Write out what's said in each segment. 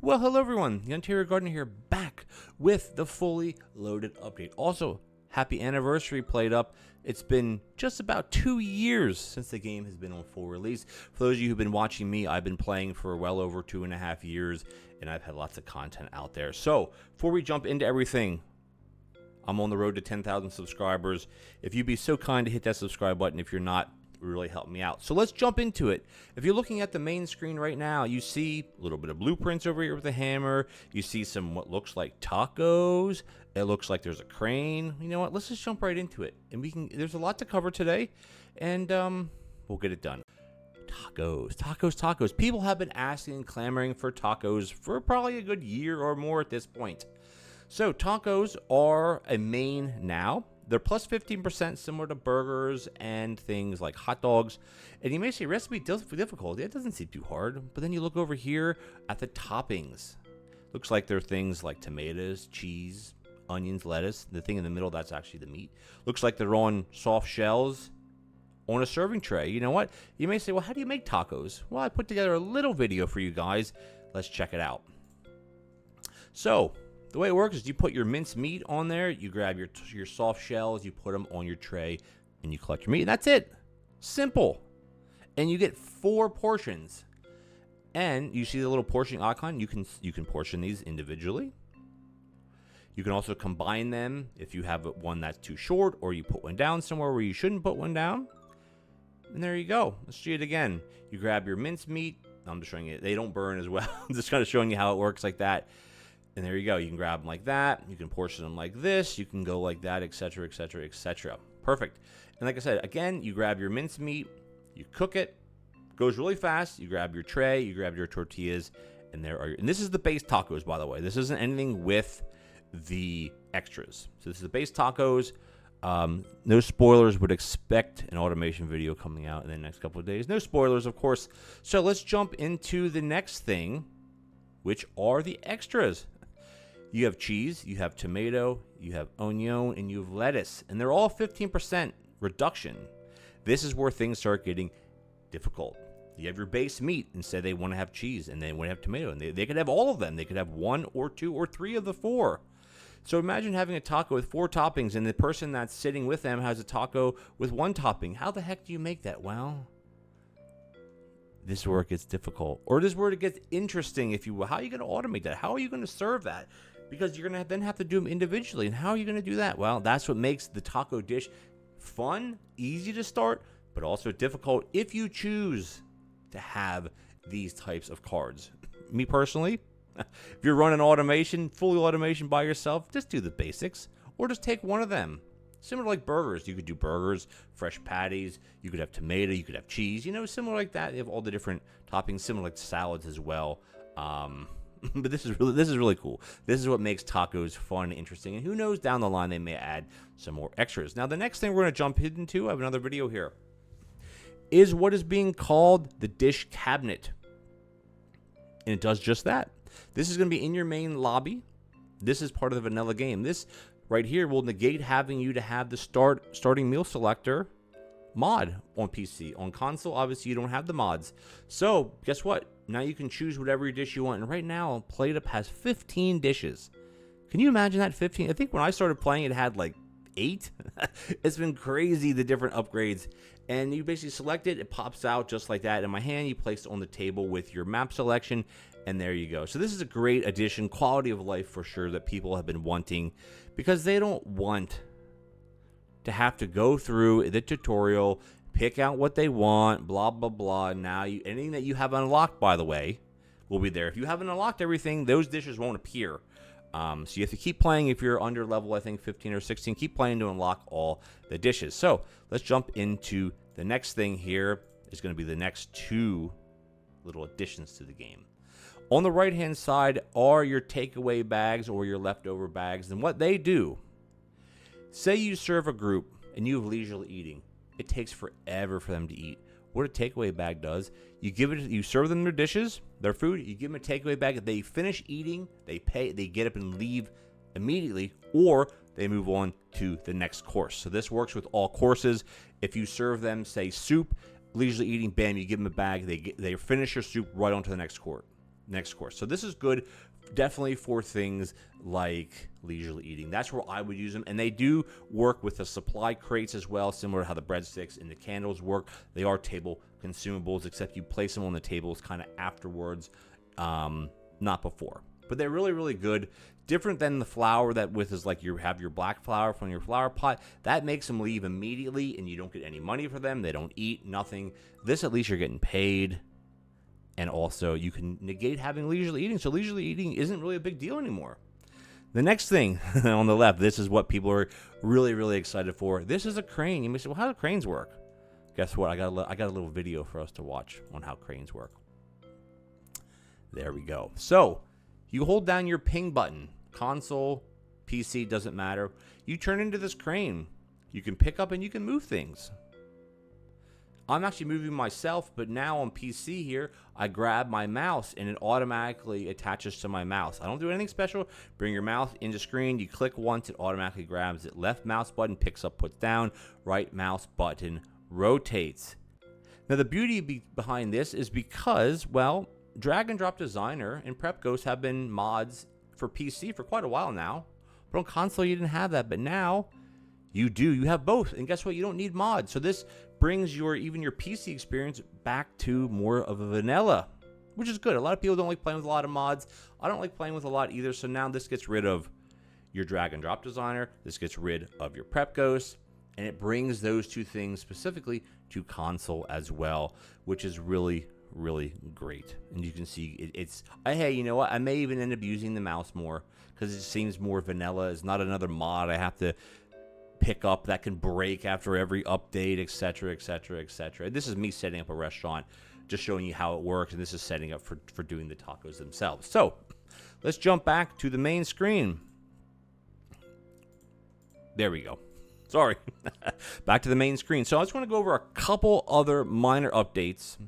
Well, hello everyone, TheOntarioGardener here, back with the fully loaded update. Also, happy anniversary, PlateUp. It's been just about 2 years since the game has been on full release. For those of you who've been watching me, I've been playing for well over 2.5 years, and I've had lots of content out there. So, before we jump into everything, I'm on the road to 10,000 subscribers. If you'd be so kind to hit that subscribe button, if you're not, it would really help me out. So let's jump into it. If you're looking at the main screen right now, you see a little bit of blueprints over here with a hammer. You see some what looks like tacos. It looks like there's a crane. You know what? Let's just jump right into it. And there's a lot to cover today, and we'll get it done. Tacos. People have been asking and clamoring for tacos for probably a good year or more at this point. So tacos are a main now. They're plus 15%, similar to burgers and things like hot dogs. And you may say recipe difficult. It doesn't seem too hard. But then you look over here at the toppings. Looks like there are things like tomatoes, cheese, onions, lettuce. The thing in the middle, that's actually the meat. Looks like they're on soft shells on a serving tray. You know what? You may say, well, how do you make tacos? Well, I put together a little video for you guys. Let's check it out. So the way it works is you put your minced meat on there, you grab your soft shells, you put them on your tray, and you collect your meat. And that's it. Simple. And you get 4 portions. And you see the little portion icon. You can portion these individually. You can also combine them if you have one that's too short, or you put one down somewhere where you shouldn't put one down. And there you go. Let's see it again. You grab your minced meat. I'm just showing you. They don't burn as well. I'm just kind of showing you how it works like that. And there you go. You can grab them like that. You can portion them like this. You can go like that, etc., etc., etc. Perfect. And like I said, again, you grab your minced meat. You cook it. Goes really fast. You grab your tray. You grab your tortillas. And there are and this is the base tacos, by the way. This isn't anything with the extras. So this is the base tacos. No spoilers. Would expect an automation video coming out in the next couple of days. No spoilers, of course. So let's jump into the next thing, which are the extras. You have cheese, you have tomato, you have onion, and you have lettuce. And they're all 15% reduction. This is where things start getting difficult. You have your base meat, and say they want to have cheese, and they want to have tomato. And they could have all of them. They could have 1 or 2 or 3 of the 4. So imagine having a taco with 4 toppings, and the person that's sitting with them has a taco with 1 topping. How the heck do you make that? Well, this is where it gets difficult. Or this is where it gets interesting, if you will. How are you going to automate that? How are you going to serve that? Because you're going to then have to do them individually. And how are you going to do that? Well, that's what makes the taco dish fun, easy to start, but also difficult if you choose to have these types of cards. Me personally, if you're running automation, fully automation by yourself, just do the basics. Or just take one of them. Similar like burgers. You could do burgers, fresh patties. You could have tomato. You could have cheese. You know, similar like that. You have all the different toppings, similar like salads as well. But this is really cool. This is what makes tacos fun and interesting. And who knows, down the line, they may add some more extras. Now, the next thing we're going to jump into, I have another video here, is what is being called the dish cabinet. And it does just that. This is going to be in your main lobby. This is part of the vanilla game. This right here will negate having you to have the starting meal selector mod on PC. On console, obviously, you don't have the mods. So, guess what? Now you can choose whatever dish you want. And right now, PlateUp has 15 dishes. Can you imagine that? 15? I think when I started playing, it had like 8. It's been crazy, the different upgrades. And you basically select it. It pops out just like that. In my hand, you place it on the table with your map selection. And there you go. So this is a great addition. Quality of life for sure that people have been wanting. Because they don't want to have to go through the tutorial, pick out what they want, blah, blah, blah. Now, anything that you have unlocked, by the way, will be there. If you haven't unlocked everything, those dishes won't appear. So you have to keep playing. If you're under level, I think, 15 or 16, keep playing to unlock all the dishes. So let's jump into the next thing here. Is going to be the next 2 little additions to the game. On the right-hand side are your takeaway bags or your leftover bags. And what they do, say you serve a group and you have leisurely eating. It takes forever for them to eat. What a takeaway bag does, you serve them their dishes, their food, you give them a takeaway bag. If they finish eating, they pay, they get up and leave immediately, or they move on to the next course. So this works with all courses. If you serve them, say, soup, leisurely eating, bam, you give them a bag, they finish your soup right on to the next course. next course. So this is good definitely for things like leisurely eating. That's where I would use them. And they do work with the supply crates as well, similar to how the breadsticks and the candles work. They are table consumables, except you place them on the tables kind of afterwards, not before. But they're really, really good. Different than the flour that with is like you have your black flour from your flour pot. That makes them leave immediately, and you don't get any money for them. They don't eat, nothing. This, at least you're getting paid. And also, you can negate having leisurely eating. So leisurely eating isn't really a big deal anymore. The next thing on the left, this is what people are really, really excited for. This is a crane. You may say, well, how do cranes work? Guess what? I got a little video for us to watch on how cranes work. There we go. So you hold down your ping button. Console, PC, doesn't matter. You turn into this crane. You can pick up and you can move things. I'm actually moving myself, but now on PC here, I grab my mouse and it automatically attaches to my mouse. I don't do anything special. Bring your mouse into screen. You click once, it automatically grabs it. Left mouse button picks up, puts down. Right mouse button rotates. Now, the beauty behind this is because, well, Drag and Drop Designer and Prep Ghost have been mods for PC for quite a while now. But on console, you didn't have that. But now you do. You have both. And guess what? You don't need mods. So this brings even your PC experience back to more of a vanilla, which is good. A lot of people don't like playing with a lot of mods. I don't like playing with a lot either. So now this gets rid of your Drag and Drop Designer. This gets rid of your Prep Ghost. And it brings those two things specifically to console as well, which is really, really great. And you can see hey, you know what? I may even end up using the mouse more because it seems more vanilla. It's not another mod I have to pick up that can break after every update, etc., etc., etc. This is me setting up a restaurant, just showing you how it works, and this is setting up for doing the tacos themselves. So let's jump back to the main screen. There we go. Sorry. Back to the main screen. So I just want to go over a couple other minor updates.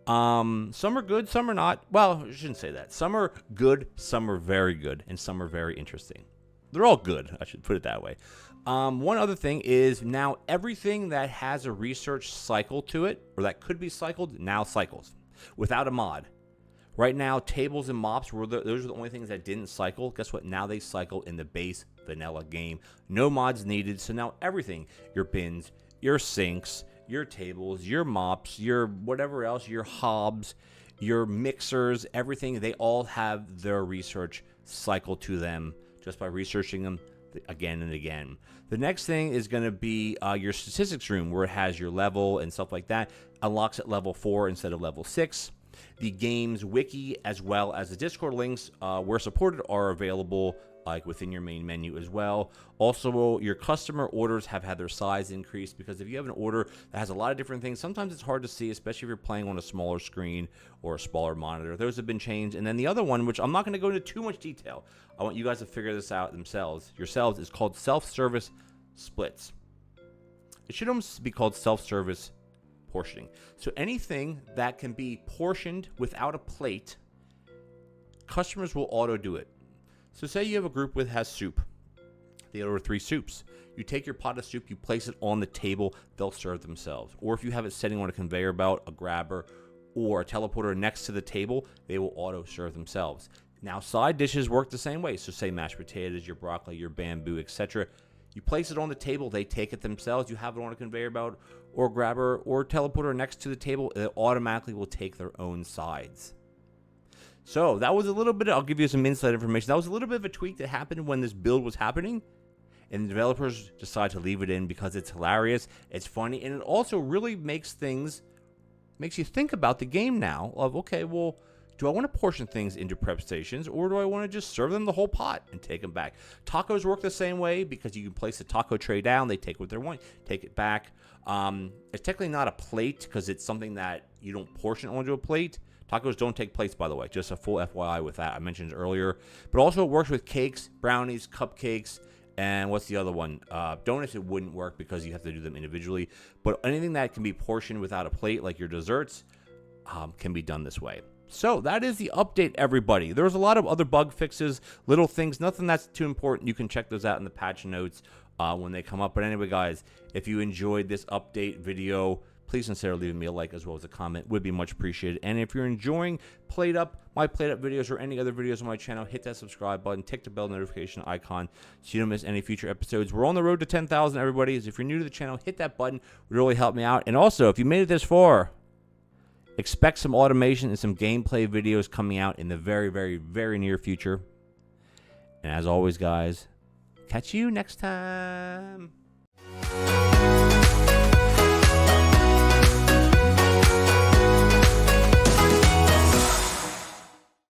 Some are good, some are not. Well, I shouldn't say that. Some are good, some are very good, and some are very interesting. They're all good, I should put it that way. One other thing is now everything that has a research cycle to it, or that could be cycled, now cycles without a mod. Right now, tables and mops, those are the only things that didn't cycle. Guess what? Now they cycle in the base vanilla game. No mods needed. So now everything, your bins, your sinks, your tables, your mops, your whatever else, your hobs, your mixers, everything, they all have their research cycle to them just by researching them again and again. The next thing is going to be your statistics room, where it has your level and stuff like that. Unlocks at level 4 instead of level 6. The game's wiki, as well as the Discord links where supported, are available within your main menu as well. Also, your customer orders have had their size increased, because if you have an order that has a lot of different things, sometimes it's hard to see, especially if you're playing on a smaller screen or a smaller monitor. Those have been changed. And then the other one, which I'm not going to go into too much detail, I want you guys to figure this out yourselves, is called self-service splits. It should almost be called self-service portioning. So anything that can be portioned without a plate, customers will auto do it. So say you have a group that has soup. They order 3 soups. You take your pot of soup, you place it on the table, they'll serve themselves. Or if you have it sitting on a conveyor belt, a grabber, or a teleporter next to the table, they will auto serve themselves. Now side dishes work the same way. So say mashed potatoes, your broccoli, your bamboo, etc. You place it on the table, they take it themselves. You have it on a conveyor belt or grabber or teleporter next to the table, it automatically will take their own sides. So that was a little bit, I'll give you some inside information. That was a little bit of a tweak that happened when this build was happening. And the developers decided to leave it in because it's hilarious, it's funny, and it also really makes you think about the game now of, okay, well, do I want to portion things into prep stations, or do I want to just serve them the whole pot and take them back? Tacos work the same way, because you can place a taco tray down, they take what they want, take it back. It's technically not a plate because it's something that you don't portion onto a plate. Tacos don't take plates, by the way, just a full FYI with that. I mentioned it earlier. But also it works with cakes, brownies, cupcakes, and what's the other one? Donuts, it wouldn't work because you have to do them individually. But anything that can be portioned without a plate, like your desserts, can be done this way. So that is the update, everybody. There's a lot of other bug fixes, little things, nothing that's too important. You can check those out in the patch notes when they come up. But anyway, guys, if you enjoyed this update video, please consider leaving me a like as well as a comment. Would be much appreciated. And if you're enjoying PlateUp, my PlateUp videos, or any other videos on my channel, hit that subscribe button, tick the bell notification icon so you don't miss any future episodes. We're on the road to 10,000, everybody. So if you're new to the channel, hit that button. It would really help me out. And also, if you made it this far, expect some automation and some gameplay videos coming out in the very, very, very near future. And as always, guys, catch you next time.